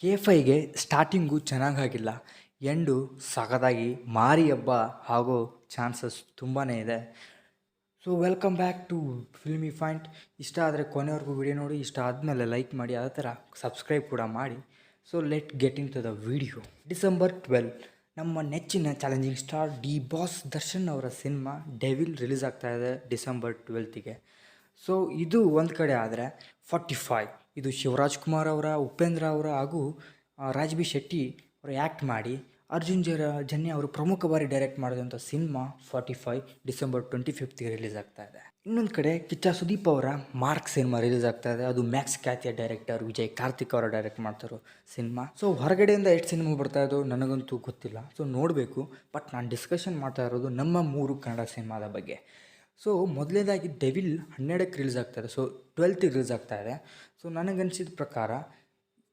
K5ಗೆ starting ಚೆನ್ನಾಗಾಗಿಲ್ಲ, end ಸಖತ್ತಾಗಿ ಮಾರಿ ಹಬ್ಬ ಆಗೋ ಚಾನ್ಸಸ್ ತುಂಬಾ ಇದೆ. So welcome back to filmy point. ಇಷ್ಟ ಆದರೆ ಕೊನೆವರೆಗೂ ವಿಡಿಯೋ ನೋಡಿ, ಇಷ್ಟ ಆದಮೇಲೆ ಲೈಕ್ ಮಾಡಿ, ಅದೇ ಥರ ಸಬ್ಸ್ಕ್ರೈಬ್ ಕೂಡ ಮಾಡಿ. So let get into the video. December 12 ನಮ್ಮ ನೆಚ್ಚಿನ challenging star D boss Darshan ಅವರ ಸಿನಿಮಾ ಡೆವಿಲ್ ರಿಲೀಸ್ ಆಗ್ತಾ ಇದೆ ಡಿಸೆಂಬರ್ 12ಗೆ. ಸೊ ಇದು ಒಂದು ಕಡೆ ಆದರೆ 45 ಇದು ಶಿವರಾಜ್ ಕುಮಾರ್ ಅವರ, ಉಪೇಂದ್ರ ಅವರ ಹಾಗೂ ರಾಜ್ ಬಿ ಶೆಟ್ಟಿ ಅವರು ಆ್ಯಕ್ಟ್ ಮಾಡಿ ಅರ್ಜುನ್ ಜನ್ಯ ಅವರು ಪ್ರಮುಖ ಬಾರಿ ಡೈರೆಕ್ಟ್ ಮಾಡಿದಂಥ ಸಿನಿಮಾ 45 ಡಿಸೆಂಬರ್ 25ಗೆ ರಿಲೀಸ್ ಆಗ್ತಾ ಇದೆ. ಇನ್ನೊಂದು ಕಡೆ ಕಿಚ್ಚ ಸುದೀಪ್ ಅವರ ಮಾರ್ಕ್ ಸಿನಿಮಾ ರಿಲೀಸ್ ಆಗ್ತಾ ಇದೆ. ಅದು ಮ್ಯಾಕ್ಸ್ ಖ್ಯಾತಿಯ ಡೈರೆಕ್ಟರ್ ವಿಜಯ್ ಕಾರ್ತಿಕ್ ಅವರ ಡೈರೆಕ್ಟ್ ಮಾಡ್ತಾರೋ ಸಿನಿಮಾ. ಸೊ ಹೊರಗಡೆಯಿಂದ ಎಷ್ಟು ಸಿನಿಮಾ ಬರ್ತಾ ಇದ್ದೋ ನನಗಂತೂ ಗೊತ್ತಿಲ್ಲ, ಸೊ ನೋಡಬೇಕು. ಬಟ್ ನಾನು ಡಿಸ್ಕಷನ್ ಮಾಡ್ತಾ ಇರೋದು ನಮ್ಮ 3 ಕನ್ನಡ ಸಿನಿಮಾದ ಬಗ್ಗೆ. ಸೊ ಮೊದಲನೇದಾಗಿ ಡೆವಿಲ್ 12ಕ್ಕೆ ರಿಲೀಸ್ ಆಗ್ತಾಯಿದೆ, ಸೊ 12ಗೆ ರಿಲೀಸ್ ಆಗ್ತಾಯಿದೆ. ಸೊ ನನಗನ್ಸಿದ ಪ್ರಕಾರ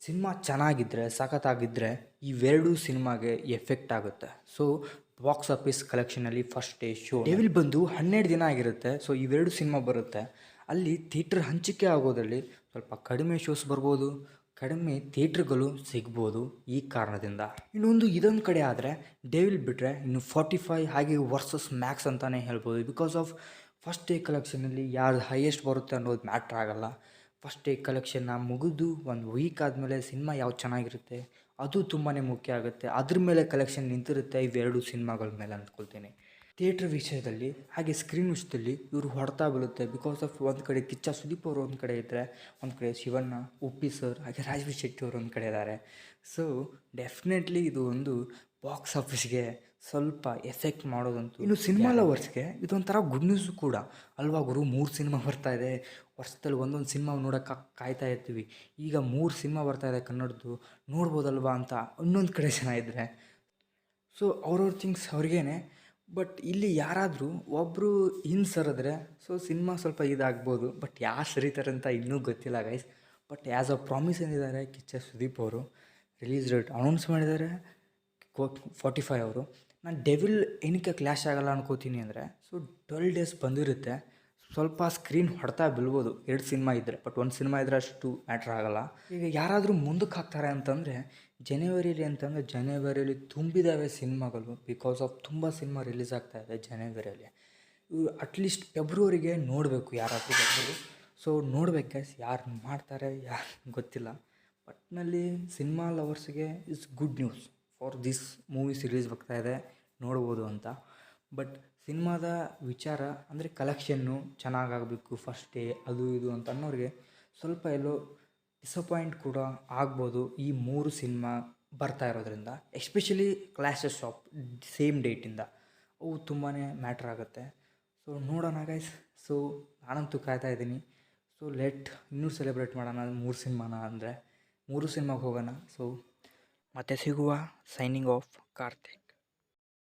ಸಿನಿಮಾ ಚೆನ್ನಾಗಿದ್ದರೆ, ಸಖತ್ತಾಗಿದ್ದರೆ ಇವೆರಡೂ ಸಿನಿಮಾಗೆ ಎಫೆಕ್ಟ್ ಆಗುತ್ತೆ. ಸೊ ಬಾಕ್ಸ್ ಆಫೀಸ್ ಕಲೆಕ್ಷನಲ್ಲಿ ಫಸ್ಟ್ ಡೇ ಶೋ ಡೆವಿಲ್ ಬಂದು 12 ದಿನ ಆಗಿರುತ್ತೆ. ಸೊ ಇವೆರಡು ಸಿನಿಮಾ ಬರುತ್ತೆ. ಅಲ್ಲಿ ಥಿಯೇಟ್ರ್ ಹಂಚಿಕೆ ಆಗೋದ್ರಲ್ಲಿ ಸ್ವಲ್ಪ ಕಡಿಮೆ ಶೋಸ್ ಬರ್ಬೋದು, ಕಡಿಮೆ ಥಿಯೇಟ್ರ್ಗಳು ಸಿಗ್ಬೋದು ಈ ಕಾರಣದಿಂದ. ಇದೊಂದು ಕಡೆ ಆದರೆ ಡೆವಿಲ್ ಬಿಟ್ಟರೆ ಇನ್ನು 45 ಹಾಗೆ ವರ್ಸಸ್ ಮ್ಯಾಕ್ಸ್ ಅಂತಲೇ ಹೇಳ್ಬೋದು. ಬಿಕಾಸ್ ಆಫ್ ಫಸ್ಟ್ ಡೇ ಕಲೆಕ್ಷನಲ್ಲಿ ಯಾರು ಹೈಯೆಸ್ಟ್ ಬರುತ್ತೆ ಅನ್ನೋದು ಮ್ಯಾಟ್ರ್ ಆಗೋಲ್ಲ. ಫಸ್ಟ್ ಡೇ ಕಲೆಕ್ಷನ್ನ ಮುಗಿದು ಒಂದು ವೀಕ್ ಆದಮೇಲೆ ಸಿನಿಮಾ ಯಾವ್ದು ಚೆನ್ನಾಗಿರುತ್ತೆ ಅದು ತುಂಬಾ ಮುಖ್ಯ ಆಗುತ್ತೆ. ಅದ್ರ ಮೇಲೆ ಕಲೆಕ್ಷನ್ ನಿಂತಿರುತ್ತೆ ಇವೆರಡು ಸಿನಿಮಾಗಳ ಮೇಲೆ ಅಂದ್ಕೊಳ್ತೀನಿ. ಥಿಯೇಟ್ರ್ ವಿಷಯದಲ್ಲಿ ಹಾಗೆ ಸ್ಕ್ರೀನ್ ವಿಷಯದಲ್ಲಿ ಇವರು ಹೊಡ್ತಾ ಬೀಳುತ್ತೆ. ಬಿಕಾಸ್ ಆಫ್ ಒಂದು ಕಡೆ ಕಿಚ್ಚ ಸುದೀಪ್ ಅವರು ಒಂದು ಕಡೆ ಇದ್ದರೆ, ಒಂದು ಕಡೆ ಶಿವಣ್ಣ, ಉಪ್ಪಿ ಸರ್ ಹಾಗೆ ರಾಜ್ ಬಿ ಶೆಟ್ಟಿ ಅವರು ಒಂದು ಕಡೆ ಇದ್ದಾರೆ. ಸೊ ಡೆಫಿನೆಟ್ಲಿ ಇದು ಒಂದು ಬಾಕ್ಸ್ ಆಫೀಸ್ಗೆ ಸ್ವಲ್ಪ ಎಫೆಕ್ಟ್ ಮಾಡೋದಂತೂ. ಇನ್ನು ಸಿನಿಮಾ ಲವರ್ಸ್ಗೆ ಇದೊಂಥರ ಗುಡ್ ನ್ಯೂಸು ಕೂಡ ಅಲ್ವಾ ಗುರು. 3 ಸಿನಿಮಾ ಬರ್ತಾಯಿದೆ, ವರ್ಷದಲ್ಲಿ ಒಂದೊಂದು ಸಿನಿಮಾ ನೋಡೋಕ್ಕೆ ಕಾಯ್ತಾ ಇರ್ತೀವಿ. ಈಗ 3 ಸಿನಿಮಾ ಬರ್ತಾಯಿದೆ ಕನ್ನಡದ್ದು, ನೋಡ್ಬೋದಲ್ವಾ ಅಂತ ಇನ್ನೊಂದು ಕಡೆ ಜನ ಇದ್ದರೆ. ಸೊ ಅವ್ರವ್ರ ಥಿಂಗ್ಸ್ ಅವ್ರಿಗೇನೆ. ಬಟ್ ಇಲ್ಲಿ ಯಾರಾದರೂ ಒಬ್ಬರು ಹಿಂದೆ ಸರಿದ್ರೆ ಸೊ ಸಿನಿಮಾ ಸ್ವಲ್ಪ ಇದಾಗ್ಬೋದು. ಬಟ್ ಯಾರು ಸರಿತಾರೆ ಅಂತ ಇನ್ನೂ ಗೊತ್ತಿಲ್ಲ guys. But as a promise ಏನಿದ್ದಾರೆ ಕಿಚ್ಚ ಸುದೀಪ್ ಅವರು ರಿಲೀಸ್ ಡೇಟ್ ಅನೌನ್ಸ್ ಮಾಡಿದ್ದಾರೆ 45 ಅವರು. ನಾನು ಡೆವಿಲ್ ಏನಕ್ಕೆ ಕ್ಲ್ಯಾಶ್ ಆಗೋಲ್ಲ ಅನ್ಕೋತೀನಿ ಅಂದರೆ, ಸೊ 12 ಡೇಸ್ ಬಂದಿರುತ್ತೆ, ಸ್ವಲ್ಪ ಸ್ಕ್ರೀನ್ ಹೊಡ್ತಾ ಬೀಳ್ಬೋದು 2 ಸಿನಿಮಾ ಇದ್ದರೆ. ಬಟ್ 1 ಸಿನಿಮಾ ಇದ್ದರೆ ಅಷ್ಟು ಮ್ಯಾಟ್ರ್ ಆಗೋಲ್ಲ. ಈಗ ಯಾರಾದರೂ ಮುಂದಕ್ಕೆ ಹಾಕ್ತಾರೆ ಅಂತಂದರೆ ಜನವರಿಯಲ್ಲಿ ತುಂಬಿದ್ದಾವೆ ಸಿನಿಮಾಗಳು. ಬಿಕಾಸ್ ಆಫ್ ತುಂಬ ಸಿನಿಮಾ ರಿಲೀಸ್ ಆಗ್ತಾಯಿದೆ ಜನವರಿಯಲ್ಲಿ. ಇವು ಅಟ್ಲೀಸ್ಟ್ ಫೆಬ್ರವರಿಗೆ ನೋಡಬೇಕು ಯಾರಾದರೂ ಬಂದರು. ಸೊ ನೋಡ್ಬೇಕು ಗೈಸ್, ಯಾರು ಮಾಡ್ತಾರೆ ಯಾರು ಗೊತ್ತಿಲ್ಲ. ಒಟ್ಟಿನಲ್ಲಿ ಸಿನಿಮಾ ಲವರ್ಸ್ಗೆ it's good news for this movies release ಆಗ್ತಾಯಿದೆ, ನೋಡ್ಬೋದು ಅಂತ. ಬಟ್ ಸಿನಿಮಾದ ವಿಚಾರ ಅಂದರೆ ಕಲೆಕ್ಷನ್ನು ಚೆನ್ನಾಗಾಗಬೇಕು ಫಸ್ಟ್ ಡೇ ಅದು ಇದು ಅಂತ ಅನ್ನೋರಿಗೆ ಸ್ವಲ್ಪ ಎಲ್ಲೋ ಡಿಸಪಾಯಿಂಟ್ ಕೂಡ ಆಗ್ಬೋದು ಈ 3 ಸಿನಿಮಾ ಬರ್ತಾ ಇರೋದ್ರಿಂದ. ಎಸ್ಪೆಷಲಿ ಕ್ಲಾಶಸ್ ಆಫ್ ಸೇಮ್ ಡೇಟಿಂದ ಅವು ತುಂಬಾ ಮ್ಯಾಟ್ರ್ ಆಗುತ್ತೆ. ಸೊ ನೋಡೋಣ ಗೈಸ್. ಸೊ ನಾನಂತೂ ಕಾಯ್ತಾ ಇದ್ದೀನಿ. ಸೊ ಇನ್ನೂ ಸೆಲೆಬ್ರೇಟ್ ಮಾಡೋಣ 3 ಸಿನಿಮಾನ ಅಂದರೆ 3 ಸಿನಿಮಾಗೆ ಹೋಗೋಣ. ಸೊ ಮತ್ತೆ ಸಿಗುವ. Signing off Karthik.